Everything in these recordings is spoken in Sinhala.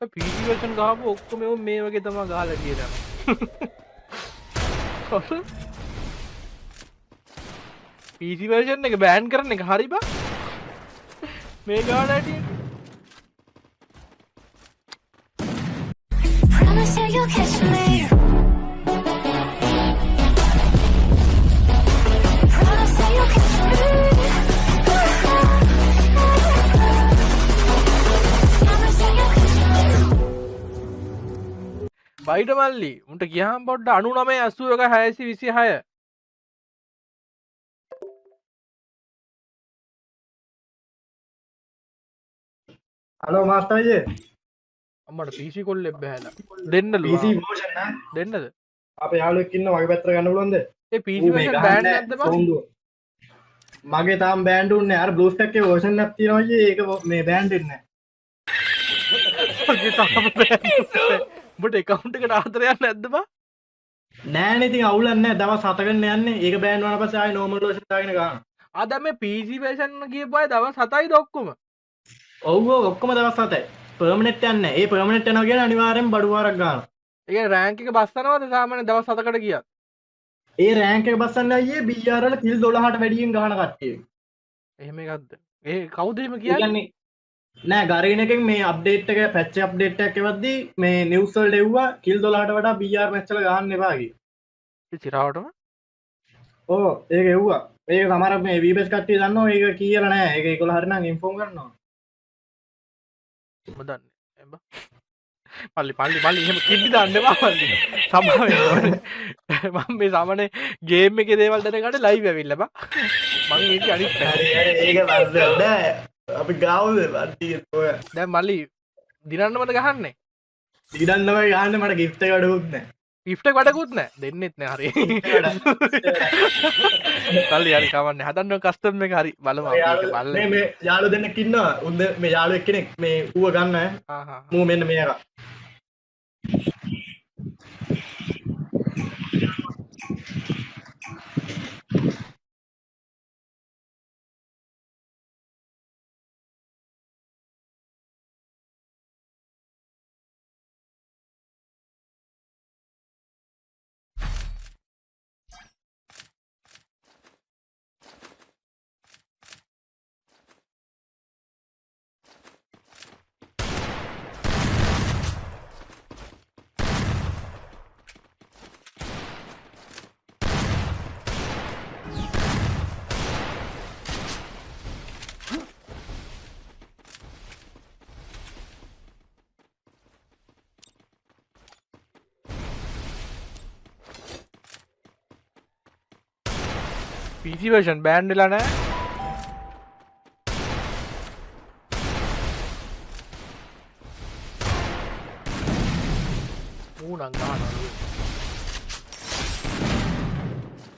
PC version ගහපු ඔක්කොම ඒවා මේ වගේ තමයි ගහලා තියෙනවා. PC version එක බෑන් කරන එක හරි බා. මේ ගාන ඇටියෙ. Promise you you'll catch me. Promise you you'll catch me. Promise you you'll catch me. බයිඩ මල්ලි උන්ට ගියාම පොඩ්ඩ 99 81 626. හලෝ මාස්ටර් අයියේ අම්මට PC කොල්ලෙක් බෑලා. දෙන්නලු. PC version නා දෙන්නද? අපේ යාළුවෙක් ඉන්න මගේ පැත්තට ගන්න පුළුවන්ද ඒ PC version බෑන් නැද්ද බා? මගේ තාම බෑන්ඩ් උන්නේ අර බ්ලූ ස්ටැක් එකේ version එකක් තියෙනවා අයියේ ඒක මේ බෑන්ඩ් වෙන්නේ මගේ තාම බෑන්. උඹට account එකට ආතරයක් නැද්ද බා? නෑ නේ ඉතින් අවුලක් නෑ දවස් 7කට යන්නේ ඒක බෑන්ඩ් වුණාට පස්සේ ආයෙ normal version දාගෙන ගන්න ආ දැන් මේ PC version ගියපු අය දවස් 7යිද ඔක්කොම? ඔව් ඔක්කොම දවස් 7යි permanent යන්නේ නෑ ඒ permanent යනවා කියන්නේ අනිවාර්යෙන් බඩු වාරක් ගන්නවා ඒ කියන්නේ rank එක බස්සනවද සාමාන්‍ය දවස් 7කට ගියත්? ඒ රෑන්ක් එක බස්සන්නේ අයියේ BR වල කිල් 12ට වැඩියෙන් ගහන කට්ටිය එහෙම එකක්ද? ඒ කවුද එහෙම ඒ කියන්නේ? කියන්නේ නෑ ගරීන එකෙන් මේ අප්ඩේට් එක පැච් අප්ඩේට් එකක් එවද්දී මේ නිවුස් වලට එව්වා කිල් 12ට වඩා BR මැච් වල ගහන්න එපා කියලා ඒ චිරාවටම ඕ ඒක එව්වා ඒක සමහර මේ VBS කට්ටිය දන්නවා ඒක කියලා නෑ ඒක ඒගොල්ලෝ හරිනම් ඉන්ෆෝම් කරනවා මම දන්නේ එම්බා පල්ලි එහෙම කිඩි දාන්න එපා පල්ලි සමහර වෙලාවට මම මේ සාමාන්‍ය ගේම් එකේ දේවල් දැනගන්න ලයිව් ඇවිල්ලා බා මම ඒක අනිත් හරි ඒක වරද නෑ අපි ගාවුද වට්ටිය ඔය දැන් මල්ලි දිනන්නමද ගහන්නේ ඉඩන්නම ගහන්න මට ගිෆ්ට් එක අඩුවුත් නෑ ගිෆ්ට් එක වැඩකුත් නැහැ දෙන්නෙත් නෑ හරි පල්ලි හරි කවන්නේ හදන්න කස්ටම් එක හරි බලමු අපි ඒක බලලා මේ යාළුවෝ දෙන්නෙක් ඉන්නවා උන්ද මේ යාළුවෙක් කෙනෙක් මේ ඌව ගන්න මූ මෙන්න මේක PC version බෑන් වෙලා නැහැ ඌනම් ගහනවා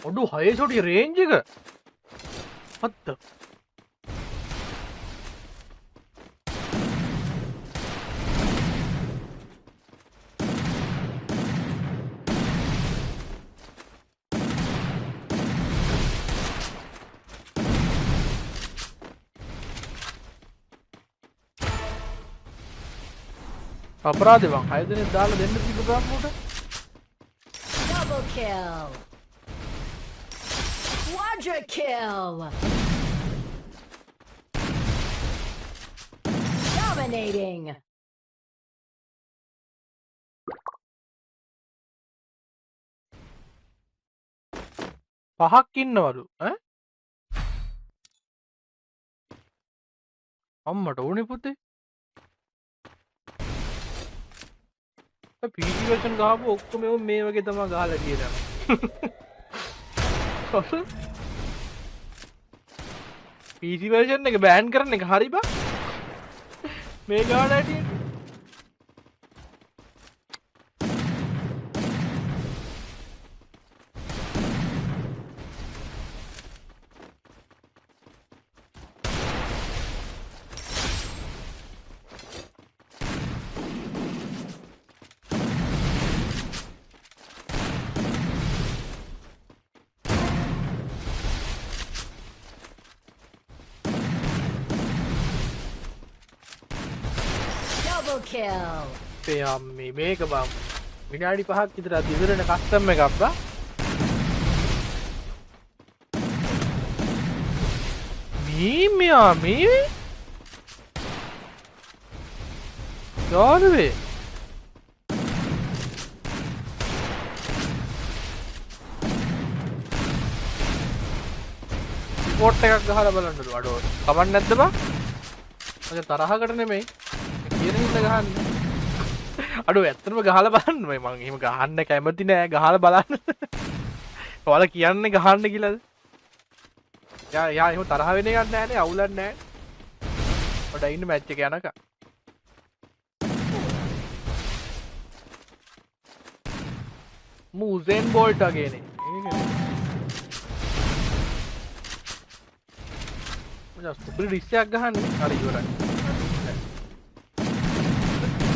ඔඩු 6 ෂොටි රේන්ජ් එක what the අපරාධ බං 6 දෙනෙක් දාලා දෙන්න තිබ්බ ගාමුට Double kill. Quadra kill. Dominating. පහක් ඉන්නවලු ඈ අම්මට ඕනේ පුතේ PC version ගහපු ඔක්කොම ඒවා මේ වගේ තමයි ගහලා තියෙනවා. PC version එක බෑන් කරන එක හරි බා. මේ ගාන ඇටියෙ. Double kill. අපේ අම්මේ මේක බම් විනාඩි 5ක් විතර දිවිරෙන කස්ටම් එකක් බා මේ යාළුවේ රිපෝට් එකක් ගහලා බලන්නලු අඩෝ කමක් නැද්ද බා මගේ තරහකට නෙමෙයි කියන හින්දා ගහන්නේ අඩෝ ඇත්තටම ගහලා බලන්න මම එහෙම ගහන්න කැමති නෑ ගහලා බලන්න ඔයාලා කියන්නේ ගහන්න කියලාද යා එහෙම තරහ වෙන එකක් නෑනේ අවුලක් නෑ ඔඩ ඉන්න මැච් එක යනකම් මුසෙන් බෝල්ට් වගේනේ මචං සුපරි රිස්යක් ගහන්නේ හරි ඉවරයි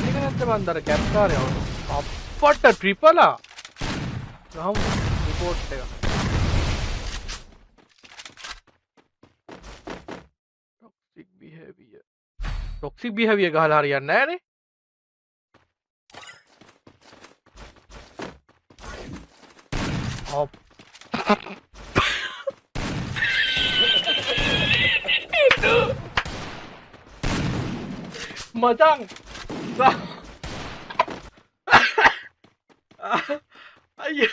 මේක නැත්නම් බන්දර කැප්කාරය අප්පට ට්‍රිපලා ගහමු රිපෝට් එක टॉक्सिक बिहेवियर ගහලා හරියන්නේ නැහනේ ඔප් මචං අයියෝ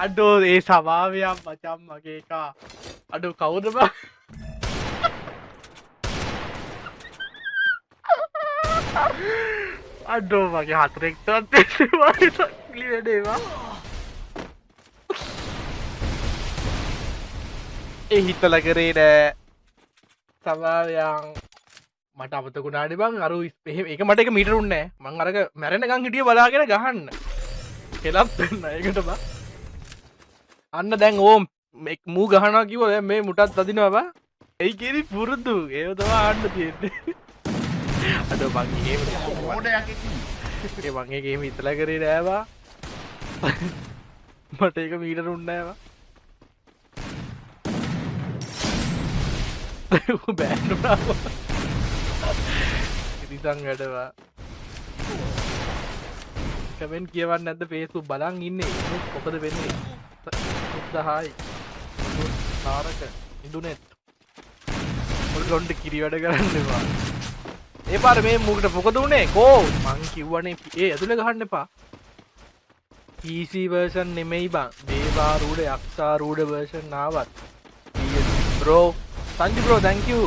අඩෝ ඒ සභාවයක් මචං මගේ එකා අඩෝ කවුද බා අඩෝ මගේ හතරෙක් තවත් වාගේ වැඩේවා ඒ හිතලා කරේ නෑ සභාවයන් මට අමතකුණානේ බං අර ඒක මට එක මීටර උන්නේ නෑ මං අරක මැරෙනකන් හිටිය බලාගෙන ගහන්න කෙලප් දෙන්න ඒකට බං අන්න දැන් ඕම් මූ ගහනවා කිව්වා දැන් මේ මුටත් අදිනවා බං එයි කිරි පුරුදු ඒව තමයි ආන්න තියෙන්නේ අඩෝ මං එහෙම ඕඩයක් ඒ මං ඒක එහෙම හිතලා කරේ නෑ බා මට ඒක මීටර උන්නේ නෑ බා බෑන්නුනා ඉතින් වැඩවා කමෙන්ට් කියවන්න නැද්ද Facebook බලන් ඉන්නේ මොකද වෙන්නේ උත්සාහයි තාරක ඉදුනෙත් ඔල්ලොන්ඩ කිරි වැඩ කරන්න එපා ඒ පාර මේ මුකට මොකද උනේ කෝ මං කිව්වනේ ඒ ඇතුලේ ගහන්න එපා PC version නෙමෙයි බං දේවාරූඩ යක්ෂාරූඩ version ආවත් bro Sanju bro thank you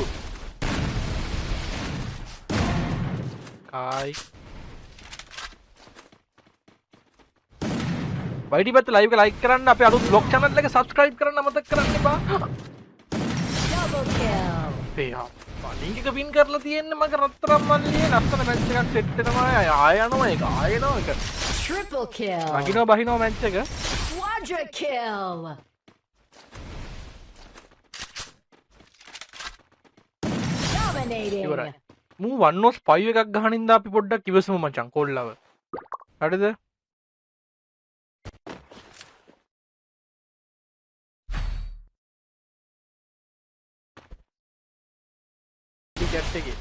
Hi වයිඩිපත් ලයිව් එක ලයික් කරන්න අපේ අලුත් බ්ලොග් channel එක subscribe කරන්න අමතක කරන්න එපා Double kill. පේහා ලින්ක් එක පින් කරලා තියෙන්නේ මගේ රත්තරන් මල්ලියේ ලස්සන මැච් එකක් සෙට් වෙනවා ආය යනවා ඒක ආය යනවා ඒක Triple kill. නගිනවා බහිනවා මැච් එක Quadra kill. Dominating. ඉවරයි මූ 105 එකක් ගහන ඉඳලා අපි පොඩ්ඩක් ඉවසමු මචං කොල්ලව හරිද chat එකේ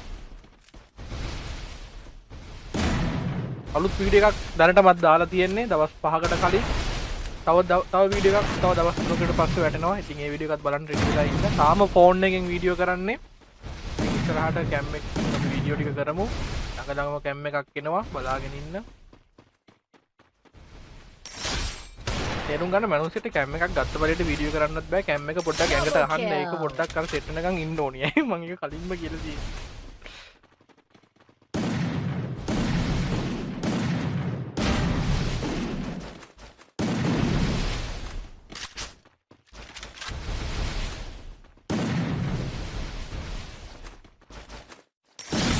අලුත් වීඩියෝ එකක් දැනටමත් දාලා තියෙන්නේ දවස් 5කට කලින් තව වීඩියෝ එකක් තව දවස් 3කට පස්සේ වැටෙනවා ඉතින් ඒ වීඩියෝ එකත් බලන්න රෙඩි වෙලා ඉන්න තාම ෆෝන් එකෙන් වීඩියෝ කරන්නේ ඉස්සරහට කැම් එක අපි වීඩියෝ ටික කරමු ළඟම කැම් එකක් එනවා බලාගෙන ඉන්න තේරුම් ගන්න මනුස්සයට කැම් එකක් ගත්ත බලයට වීඩියෝ කරන්නත් බෑ කැම් එක පොඩ්ඩක් ඇඟට අහන්න ඒක පොඩ්ඩක් අර සෙට් වෙනකන් ඉන්න ඕනේ මම ඒක කලින්ම කියලා තියෙනවා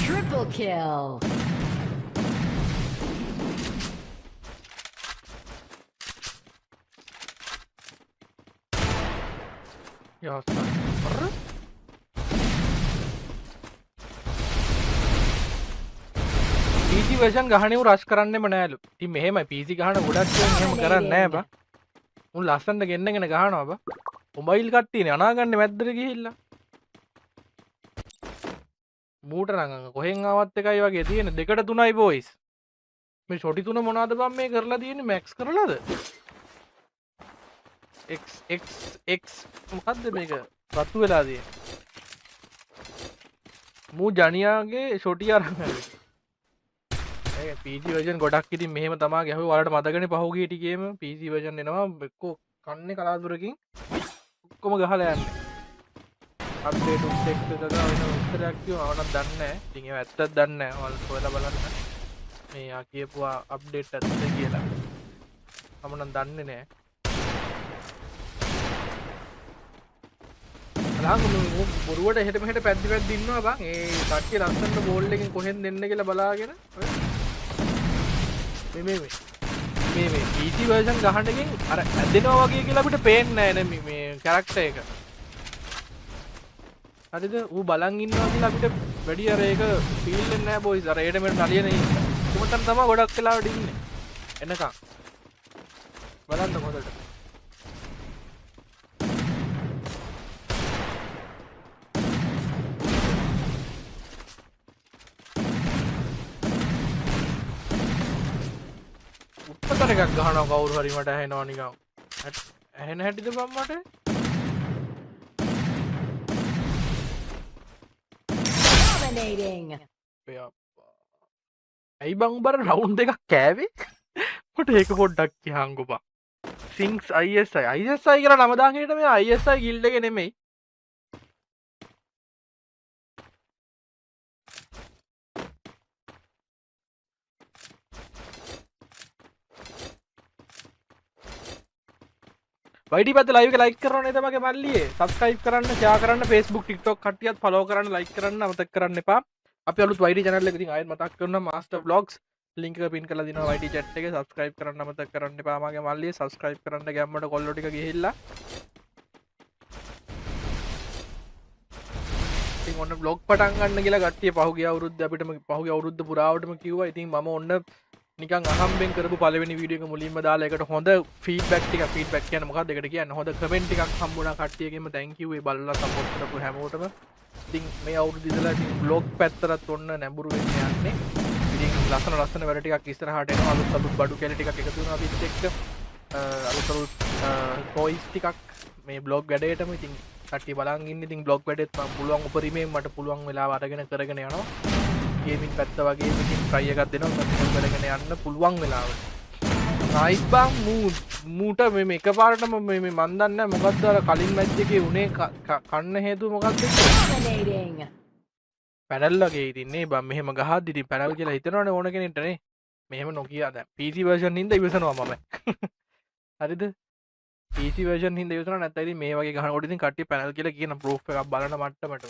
Triple kill. Ya PC version ගහන්නේ උ රෂ් කරන්නෙම නෑලු. ඉතින් මෙහෙමයි PC ගහන ගොඩක් කියන්නේ එහෙම කරන්නේ නෑ බා. උන් ලස්සනට ගෙන්නගෙන ගහනවා බා. මොබයිල් කට්ටියනේ අනාගන්නේ මැද්දට ගිහිල්ලා. මූට නඟ කොහෙන් ආවත් එකයි වගේ තියෙන 2ට 3යි බොයිස් මේ ෂොටි 3 මොනවද බම් මේ කරලා තියෙන්නේ මැක්ස් කරලාද x මොකද්ද මේක රතු වෙලා තියෙන්නේ මූ ජනියාගේ ෂොටි අරන් ආවේ PC version ගොඩක් ඉතින් මෙහෙම තමා ගැහුවේ ඔයාලට මතකනේ පහුගිය ටිකේම PC version එනවා එක්කෝ කන්නේ කලාතුරකින් ඔක්කොම ගහලා යන්නේ අප්ඩේට් උත් එක්ක දාලා වෙන උත්තරයක් කියනවා මම නම් දන්නේ නැහැ ඉතින් ඒව ඇත්තද දන්නේ නැහැ ඔයාලා හොයලා බලන්න මේ ආ කියපුවා අප්ඩේට් ඇත්තද කියලා මම නම් දන්නේ නැහැ බොරුවට එහෙට මෙහෙට පැද්දි ඉන්නවා බං ඒ කට්ටිය ලස්සනට බෝල් එකෙන් කොහෙන් දෙන්න කියලා බලාගෙන මේ PC version ගහන්න එකෙන් අර ඇදෙනවා වගේ කියලා අපිට පේන්නේ නැහැ නේ මේ කැරක්ටර් එක හරිද ඌ බලන් ඉන්නවා කියලා අපිට වැඩි අර ඒක ෆීල් වෙන්නේ නැහැ බොයිස් අර ඒට මෙන්න නලියන ඉන්න කොමටන් තමයි ගොඩක් වෙලාවට ඉන්නේ එනකන් බලන්න හොඳට උත්තර එකක් ගහනවා කවුරු හරි මට ඇහෙනවා නිකන් ඇහෙන හැටිද බම් මට Dominating. ඇයි බං උඹර රවුන්ඩ් එකක් කෑවේ මට ඒක පොඩ්ඩක් කියහන්කෝ බං සින්ක්ස් ISI කියලා නම දාන් හිටියට මේ ISI ගිල්ඩ් එක නෙමෙයි වයිටි පැත්ත ලයිව් එක ලයික් කරනවා නේද මගේ මල්ලියේ සබ්ස්ක්‍රයිබ් කරන්න ෂෙයා කරන්න Facebook TikTok කට්ටියත් ෆලෝ කරන්න ලයික් කරන්න අමතක කරන්න එපා අපි අලුත් වයිටි channel එක ඉතින් ආයෙත් මතක් කරනවා master vlogs link එක pin කරලා දිනවා වයිටි chat එකේ subscribe කරන්න අමතක කරන්න එපා මගේ මල්ලියේ subscribe කරන්න ගැම්මට කොල්ලෝ ටික ගිහිල්ලා ඉතින් ඔන්න vlog පටන් ගන්න කියලා කට්ටිය පහුගිය අවුරුද්දේ අපිටම පහුගිය අවුරුද්ද පුරාවටම කිව්වා ඉතින් මම ඔන්න නිකන් අහම්බෙන් කරපු පළවෙනි වීඩියෝ එක මුලින්ම දාලා ඒකට හොඳ ෆීඩ්බැක් කියන්නේ මොකක්ද ඒකට කියන්නේ හොඳ කමෙන්ට් ටිකක් හම්බුණා කට්ටියගෙන්ම thank you ඒ බලලා සපෝට් කරපු හැමෝටම ඉතින් මේ අවුරුදු ඉඳලා ඉතින් බ්ලොග් පැත්තට ඔන්න නැඹුරු වෙන්න යන්නේ ඉතින් ලස්සන වැඩ ටිකක් ඉස්සරහට එනවා අලුත් බඩු කැලි ටිකක් එකතු වෙනවා අපිත් එක්ක අලුත් ටොයිස් ටිකක් මේ බ්ලොග් වැඩේටම ඉතින් කට්ටිය බලන් ඉන්නේ ඉතින් බ්ලොග් වැඩේත් මම පුළුවන් උපරිමයෙන් මට පුළුවන් වෙලාව අරගෙන කරගෙන යනවා ගේමින් පැත්ත වගේ ඉතින් try එකක් දෙනවා කන්ටිනියු කරගෙන යන්න පුළුවන් වෙලාවට නයිස් බං මූට මේ එකපාරටම මේ මන් දන්නේ නැහැ මොකද්ද අර කලින් මැච් එකේ උනේ කන්න හේතුව මොකක්ද Dominating. පැනල් වගේ ඉතින් නේ බං මෙහෙම ගහද්දි ඉතින් පැනල් කියලා හිතනවනේ ඕන කෙනෙක්ට නේ මෙහෙම නොකිය දැන් PC version හින්දා ඉවසනවා මම හරිද PC version හින්දා ඉවසනවා නැත්නම් ඉතින් මේ වගේ ගහනකොට ඉතින් කට්ටිය පැනල් කියලා කියන ප්‍රූෆ් එකක් බලන මට්ටමට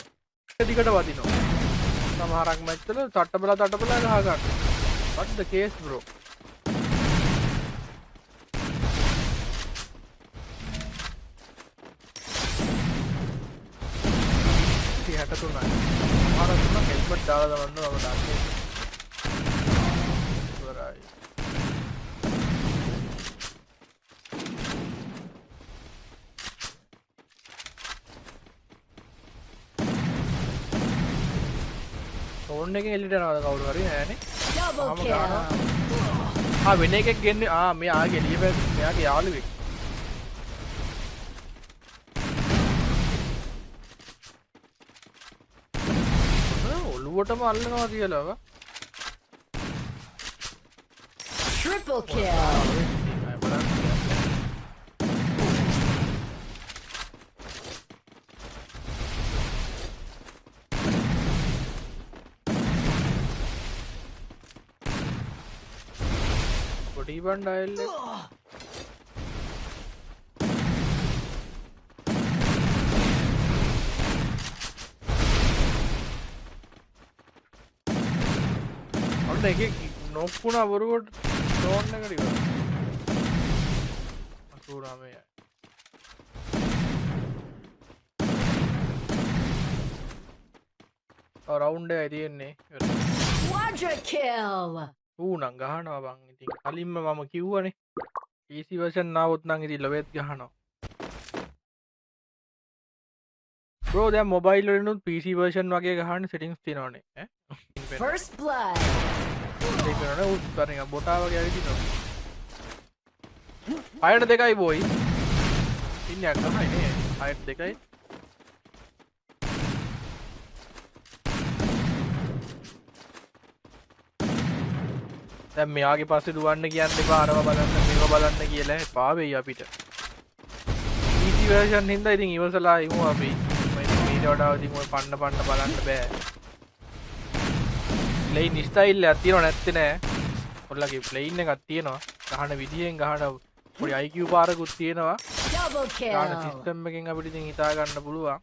ටිකට වදිනවා සමහරක් මැච් වල තට්ටබලා ගහ ගන්න what the case bro හැට තුනයි මහරතුන හෙල්මට් දාලා දාන්න මම දාන්නේ ඉවරයි ෆෝන් එකෙන් එළියට යනවාද කවුරු හරි නෑනේ Double kill. වෙන එකෙක් ගෙන්නේ මේ ආගේ එළිය මෙයාගේ යාළුවෙක් ඔළුවටම අල්ලනවා කියලා Triple kill. Body bundle. One no puna buru don't negative. Asura me. Around the idea. Quadra kill. නං ගහනවා බං ඉතින් කලින්ම මම කිව්වනේ PC version නාවොත් නම් ඉතින් ලොවෙත් ගහනවා බ්‍රෝ දැන් මොබයිල් වලිනුත් PC version වගේ ගහන්න settings තියෙනවනේ ඈ First blood. ඒක නේද උත්තර නිකන් බොටා වගේ ඇවිදිනවා 6ට 2යි බෝයි ඉන්නේ අක්කමයි නේ 6ට 2යි දැන් මෙයාගේ පස්සේ දුවන්න කියන්න එපා අරව බලන්න මේක බලන්න කියලා එපා වෙයි අපිට PC version හින්දා ඉතින් ඉවසලා ඉමු අපි මීට වඩා ඉතින් ඔය පන්න බලන්න බෑ ප්ලේන් ස්ටයිල් එකක් තියෙනව නැත්තේ නෑ ඔයාලගේ ප්ලේන් එකක් තියෙනවා ගහන විදියෙන් ගහන පොඩි IQ පාරකුත් තියෙනවා Double ගහන kill. සිස්ටම් එකෙන් අපිට ඉතින් හිතා ගන්න පුළුවන්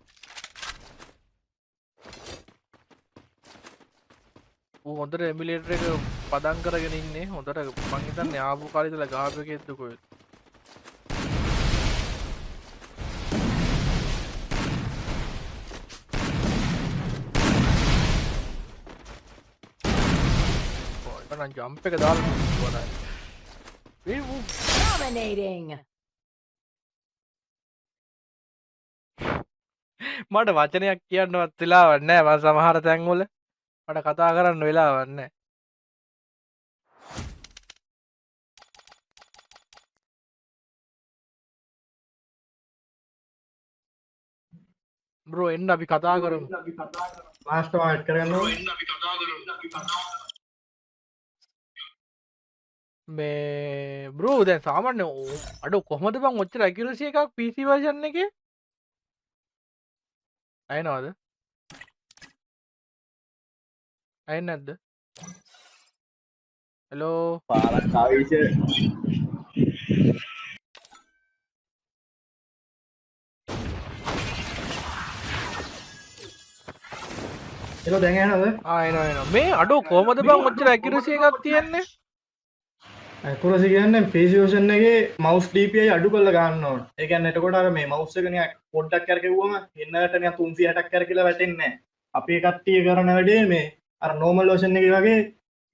ඌ හොඳට එමුලේටර් එක පදම් කරගෙන ඉන්නේ හොඳට මං හිතන්නේ ආපු කාලේ ඉඳලා ගාප් එකෙත් දුකෝ ඔය ජම්ප් එක දාලා වරයි ඒ ඌ Dominating. මට වචනයක් කියන්නවත් වෙලාවක් නැහැ මම සමහර තැන්වල මට කතා කරන්න වෙලාවක් නැහැ බ්‍රෝ එන්න අපි කතා කරමු මාස්ටර් මාර්ට් කරගන්න මේ බ්‍රෝ දැන් සාමාන්‍ය අඩෝ කොහොමද බං ඔච්චර ඇකියුරසි එකක් PC version එකේ අයනවද අයන්නේ නැද්ද හෙලෝ පාරක් ආවිෂ එලෝ දැන් යනවද එනවා මේ අඩෝ කොහොමද බං ඔච්චර ඇකියුරසි එකක් තියෙන්නේ accuracy කියන්නේ PC version එකේ mouse DPI අඩු කරලා ගන්න ඕන. ඒ කියන්නේ එතකොට අර මේ mouse එක නිකන් පොඩ්ඩක් කරකෙව්වම එන්නට නිකන් 360ක් කරකිලා වැටෙන්නේ නැහැ. අපි කට්ටිය කරන වැඩේ මේ අර normal version එකේ වගේ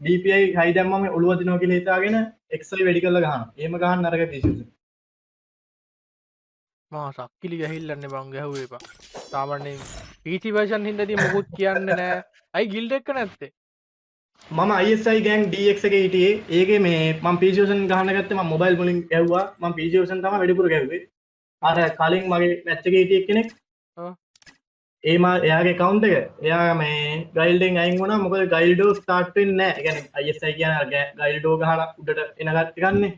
DPI high දැම්මම ඔළුව දිනවා කියලා හිතාගෙන XI වැඩි කරලා ගහනවා. එහෙම ගහන්න අරක PC version. මා සක්කිලි ගහිල්ලන්නේ බං ගැහුවේ එපා. සාමාන්‍යයෙන් PC version හින්දාදී මොකුත් කියන්නේ නැහැ. අයි guild එක නැත්තේ. මම ISI gang DX එකේ හිටියේ. ඒකේ මේ මම PC version ගහන්න ගත්තේ මම mobile වලින් ගැහුවා. මම PC version තමයි වැඩිපුර ගැහුවේ. අර කලින් මගේ match එකේ හිටිය කෙනෙක් එයාගේ account එක එයා මේ guildෙන් අයින් වුණා. මොකද guild start වෙන්නේ නැහැ. ඒ කියන්නේ ISI කියන්නේ guild ගහලා උඩට එන ගන්නේ.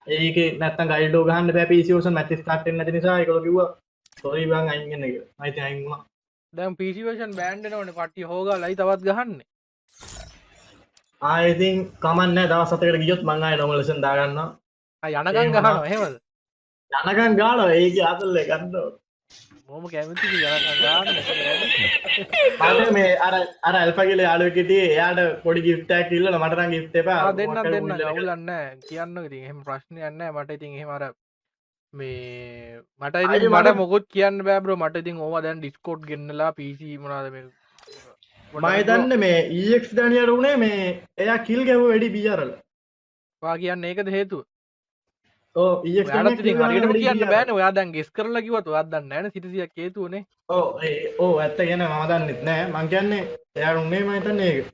ඒකේ නැත්තම් guild ගහන්න බෑ PC version match start වෙන්නේ නැති නිසා ඒකල කිව්වා sorry බං අයින් වෙන්න කියලා. මම ඉතින් අයින් වුණා. දැන් PC version බෑන්ඩ් වෙනවනේ කට්ටිය හොගාලයි තවත් ගහන්නේ. ඉතින් කමක් නැහැ දවස් 7කට ගියොත් මං ආයෙ normal version දාගන්නවා. යනකම් ගහනවා එහෙමද? යනකම් ගානවා ඒකේ අතල් එක ගන්නවා. මොම කැමතිද යනකම් ගන්න. මට මේ අර ඇල්ෆා කියලා යාළුවෙක් හිටියේ එයාට පොඩි gift එකක් ඉල්ලලා මට නම් gift එපා. දෙන්න අවුලක් නැහැ. කියන්නකෝ ඉතින් එහෙම ප්‍රශ්නයක් නැහැ මට ඉතින් එහෙම අර මේ මට ඉතින් මට මොකොත් කියන්න බෑ බ්‍රෝ මට ඉතින් ඕවා දැන් Discord ගෙන්නලා PC මොනවාද මේ මම හිතන්නේ මේ EX ඩැනියල් උනේ මේ එයා කිල් ගැහුව වැඩි BR වල. වා කියන්නේ ඒකද හේතුව? ඔව් EX ඔයාලත් ඉතින් හරියටම කියන්න බෑනේ. ඔයා දැන් ගෙස් කරලා කිව්වත් ඔයාත් දන්නේ නැහැනේ සිටිසියක් හේතුවනේ. ඔව් ඇත්ත කියන්නේ මම දන්නෙත් නෑ. මං කියන්නේ එයා උන්නේ මම හිතන්නේ ඒක.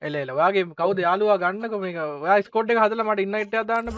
එල ඔයාගේ කවුද යාළුවා ගන්නකො මේක ඔයා ස්කෝඩ් එක හදලා මට ඉන්වයිට් එකක් දාන්න